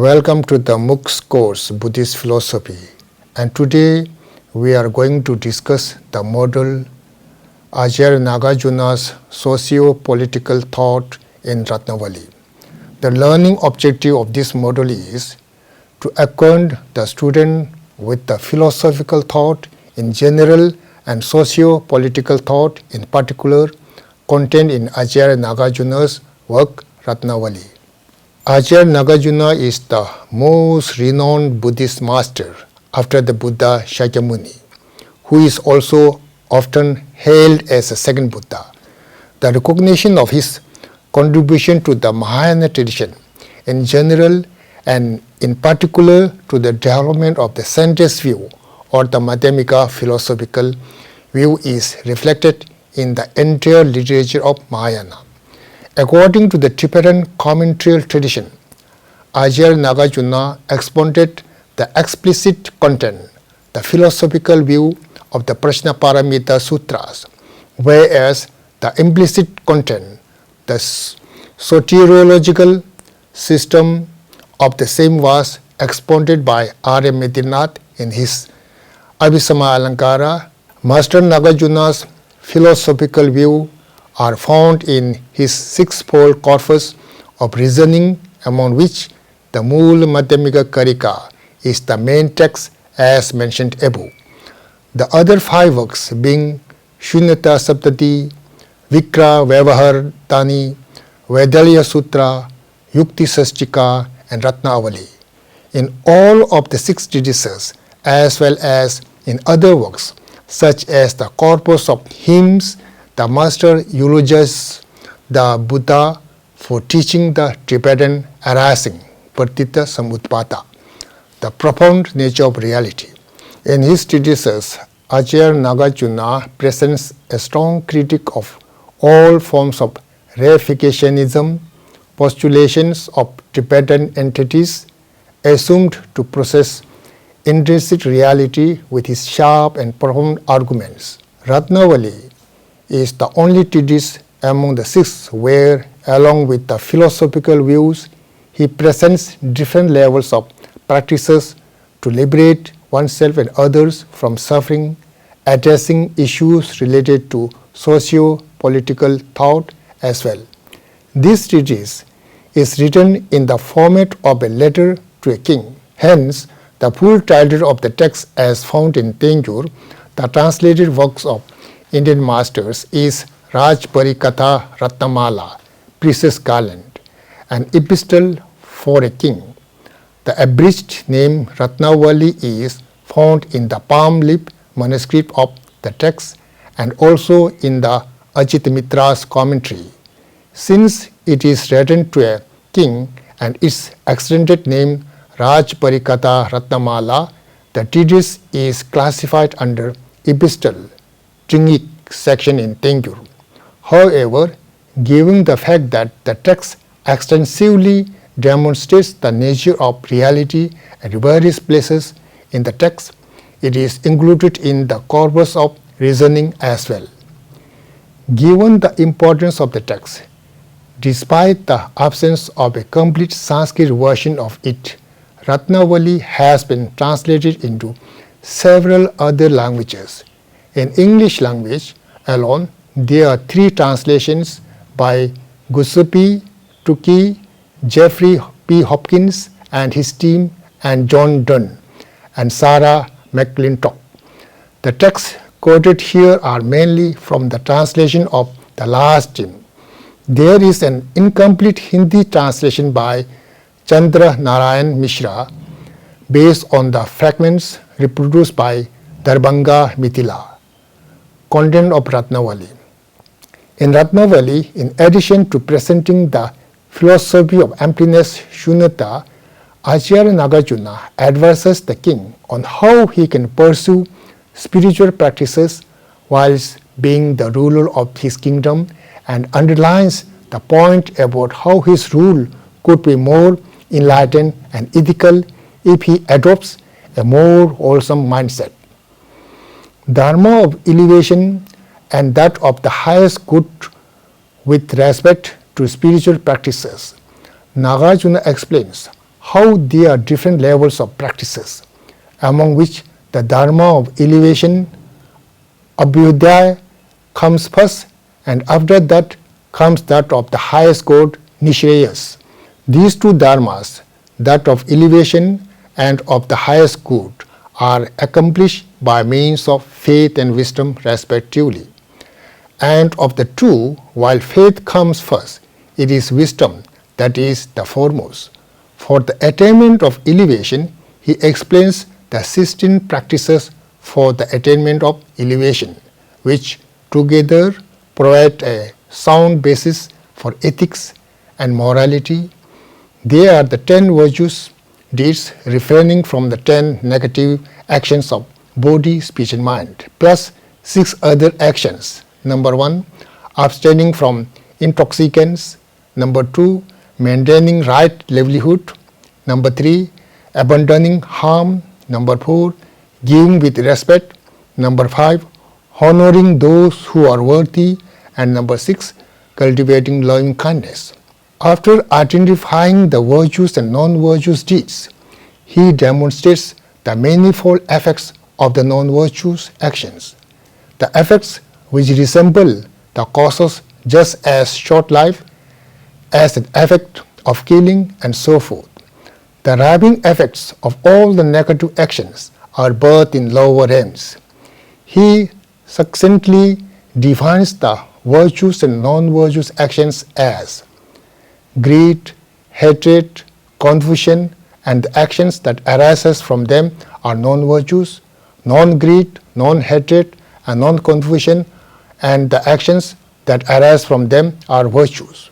Welcome to the MOOC's course Buddhist Philosophy, and today we are going to discuss the model Ācārya Nāgārjuna's socio-political thought in Ratnāvalī. The learning objective of this model is to acquaint the student with the philosophical thought in general and socio-political thought in particular contained in Ācārya Nāgārjuna's work Ratnāvalī. Ācārya Nāgārjuna is the most renowned Buddhist master after the Buddha Shakyamuni, who is also often hailed as a second Buddha. The recognition of his contribution to the Mahayana tradition in general and in particular to the development of the centrist view or the Madhyamika philosophical view is reflected in the entire literature of Mahayana. According to the Tibetan commentarial tradition, Ācārya Nāgārjuna expounded the explicit content, the philosophical view of the Prajnaparamita Sutras, whereas the implicit content, the soteriological system of the same was expounded by R. M. Medinath in his Abhisama Alankara. Master Nāgārjuna's philosophical view are found in his sixfold corpus of reasoning, among which the Mūla Madhyamika Karika is the main text as mentioned above. The other five works being Shunyata Saptati, Vikra Vyavahartani, Vaidalya Sutra, Yukti Sastika, and Ratnāvalī. In all of the six treatises, as well as in other works, such as the corpus of hymns, the master eulogizes the Buddha for teaching the Tibetan arising, Partita Samutpata, the profound nature of reality. In his treatises, Ācārya Nāgārjuna presents a strong critique of all forms of reificationism, postulations of Tibetan entities assumed to possess intrinsic reality with his sharp and profound arguments. Ratnāvalī is the only treatise among the six where, along with the philosophical views, he presents different levels of practices to liberate oneself and others from suffering, addressing issues related to socio-political thought as well. This treatise is written in the format of a letter to a king. Hence, the full title of the text as found in Tengyur, the translated works of Indian masters, is Rajparikatha Ratnamala, Priestess Garland, an epistle for a king. The abridged name Ratnāvalī is found in the palm leaf manuscript of the text and also in the Ajitamitra's commentary. Since it is written to a king and its extended name Rajparikatha Ratnamala, the treatise is classified under epistle, Tringic section in Tengyur. However, given the fact that the text extensively demonstrates the nature of reality at various places in the text, it is included in the corpus of reasoning as well. Given the importance of the text, despite the absence of a complete Sanskrit version of it, Ratnāvalī has been translated into several other languages. In English language alone, there are three translations by Giuseppe Tucci, Jeffrey P. Hopkins and his team, and John Dunn and Sarah McClintock. The texts quoted here are mainly from the translation of the last team. There is an incomplete Hindi translation by Chandra Narayan Mishra based on the fragments reproduced by Darbhanga Mithila. Content of Ratnāvalī. In Ratnāvalī, in addition to presenting the philosophy of emptiness Shunyata, Ācārya Nāgārjuna advises the king on how he can pursue spiritual practices whilst being the ruler of his kingdom, and underlines the point about how his rule could be more enlightened and ethical if he adopts a more wholesome mindset. Dharma of elevation and that of the highest good with respect to spiritual practices. Nāgārjuna explains how there are different levels of practices, among which the dharma of elevation, abhyudaya, comes first, and after that comes that of the highest good, nishreyas. These two dharmas, that of elevation and of the highest good, are accomplished by means of faith and wisdom respectively. And of the two, while faith comes first, it is wisdom that is the foremost. For the attainment of elevation, he explains the 16 practices for the attainment of elevation, which together provide a sound basis for ethics and morality. They are the 10 virtuous deeds refraining from the 10 negative actions of body, speech and mind, plus 6 other actions. Number 1, abstaining from intoxicants. Number 2, maintaining right livelihood. Number 3, abandoning harm. Number 4, giving with respect. Number 5, honoring those who are worthy. And number 6, cultivating loving kindness. After identifying the virtuous and non-virtuous deeds, he demonstrates the manifold effects of the non-virtuous actions. The effects which resemble the causes just as short-lived as the effect of killing and so forth. The ravening effects of all the negative actions are birthed in lower realms. He succinctly defines the virtuous and non-virtuous actions as greed, hatred, confusion, and the actions that arises from them are non-virtuous. Non-greed, non-hatred, and non-confusion, and the actions that arise from them are virtues.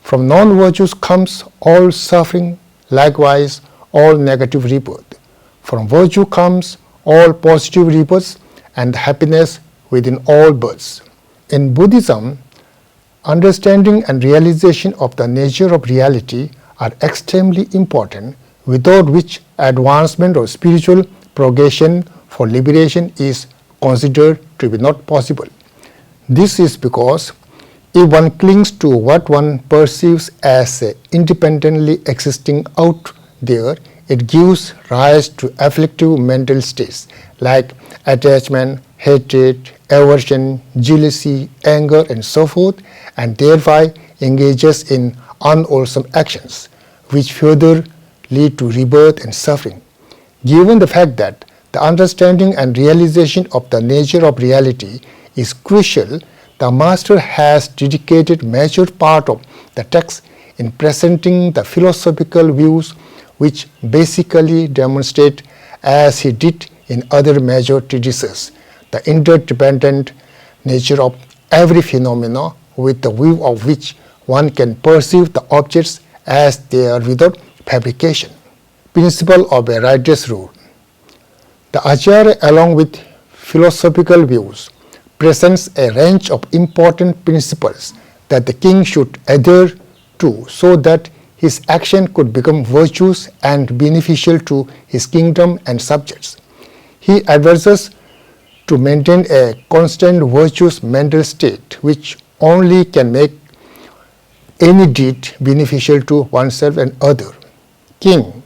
From non-virtues comes all suffering, likewise all negative rebirth. From virtue comes all positive rebirths and happiness within all births. In Buddhism, understanding and realization of the nature of reality are extremely important, without which advancement or spiritual progression for liberation is considered to be not possible. This is because if one clings to what one perceives as independently existing out there, it gives rise to afflictive mental states like attachment, hatred, aversion, jealousy, anger, and so forth, and thereby engages in unwholesome actions, which further lead to rebirth and suffering. Given the fact that the understanding and realization of the nature of reality is crucial, the master has dedicated major part of the text in presenting the philosophical views which basically demonstrate, as he did in other major treatises, the interdependent nature of every phenomena, with the view of which one can perceive the objects as they are without fabrication. Principle of a righteous rule. The Ācārya, along with philosophical views, presents a range of important principles that the king should adhere to so that his action could become virtuous and beneficial to his kingdom and subjects. He advises to maintain a constant virtuous mental state, which only can make any deed beneficial to oneself and other. King,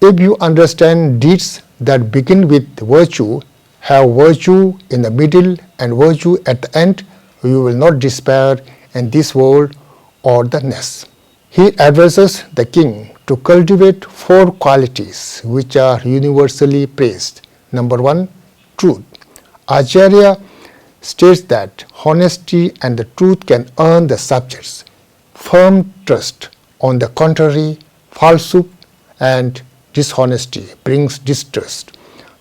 if you understand deeds that begin with virtue, have virtue in the middle and virtue at the end, you will not despair in this world or the next. He advises the king to cultivate 4 qualities which are universally praised. Number 1, truth. Ācārya states that honesty and the truth can earn the subjects. Firm trust, on the contrary, falsehood and dishonesty brings distrust.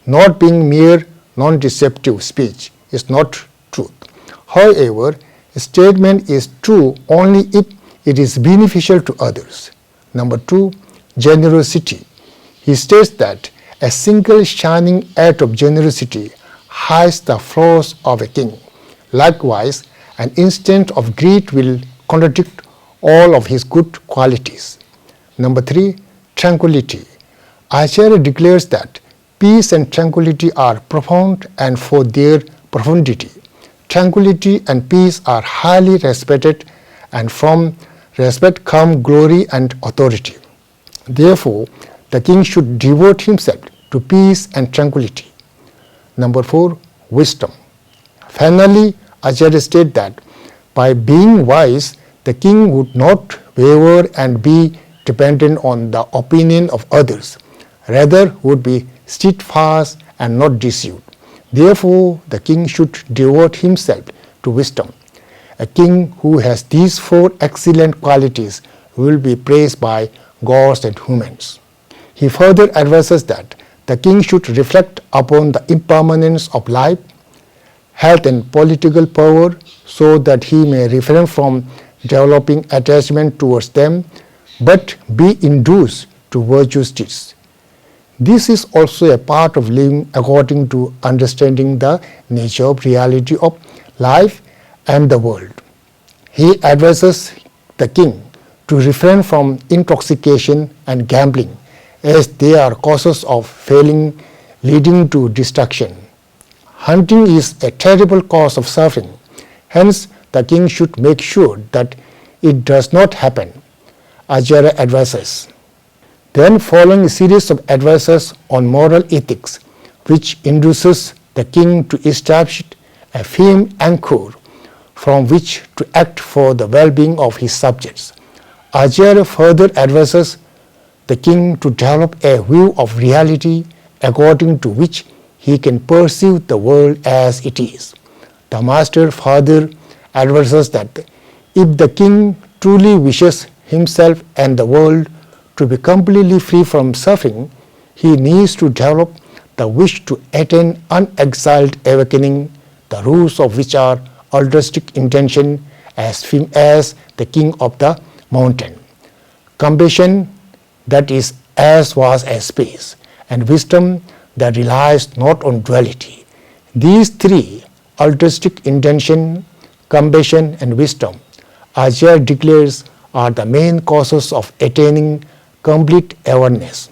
Not being mere non-deceptive speech is not truth. However, a statement is true only if it is beneficial to others. Number 2, generosity. He states that a single shining act of generosity hides the flaws of a king. Likewise, an instant of greed will contradict all of his good qualities. Number 3, tranquility. Ācārya declares that peace and tranquility are profound, and for their profundity, tranquility and peace are highly respected, and from respect come glory and authority. Therefore, the king should devote himself to peace and tranquility. Number 4. Wisdom. Finally, Ācārya states that by being wise, the king would not waver and be dependent on the opinion of others, rather would be steadfast and not deceived. Therefore, the king should devote himself to wisdom. A king who has these 4 excellent qualities will be praised by gods and humans. He further advises that the king should reflect upon the impermanence of life, health and political power so that he may refrain from developing attachment towards them but be induced to virtuous deeds. This is also a part of living according to understanding the nature of reality of life and the world. He advises the king to refrain from intoxication and gambling, as they are causes of failing leading to destruction. Hunting is a terrible cause of suffering. Hence, the king should make sure that it does not happen. Ācārya advises. Then following a series of advices on moral ethics, which induces the king to establish a firm anchor from which to act for the well-being of his subjects. Ācārya further advises the king to develop a view of reality according to which he can perceive the world as it is. The master further advises that if the king truly wishes himself and the world to be completely free from suffering, he needs to develop the wish to attain unexiled awakening, the rules of which are altruistic intention as firm as the king of the mountain, compassion that is as vast as space, and wisdom that relies not on duality. These 3, altruistic intention, compassion and wisdom, Ācārya declares are the main causes of attaining complete awareness.